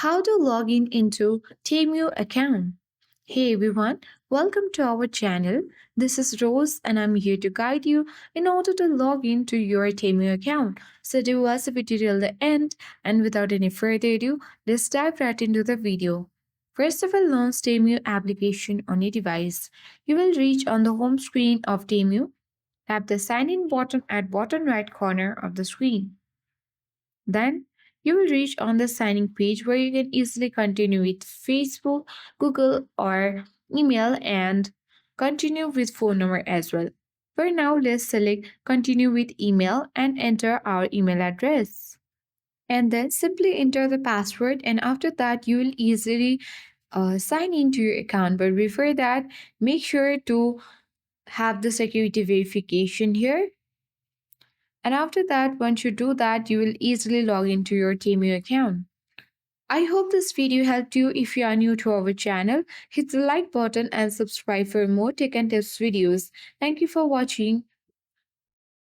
How to log in into Temu account. Hey everyone, welcome to our channel. This is Rose and I'm here to guide you in order to log into your Temu account. So do watch the video till the end and without any further ado, let's dive right into the video. First of all, launch Temu application on your device. You will reach on the home screen of Temu. Tap the sign in button at bottom right corner of the screen. Then you will reach on the signing page where you can easily continue with Facebook, Google, or email and continue with phone number as well. For now, let's select continue with email and enter our email address. And then simply enter the password, and after that, you will easily sign into your account. But before that, make sure to have the security verification here. And after that, once you do that, you will easily log into your Temu account. I hope this video helped you. If you are new to our channel, hit the like button and subscribe for more tech and tips videos. Thank you for watching.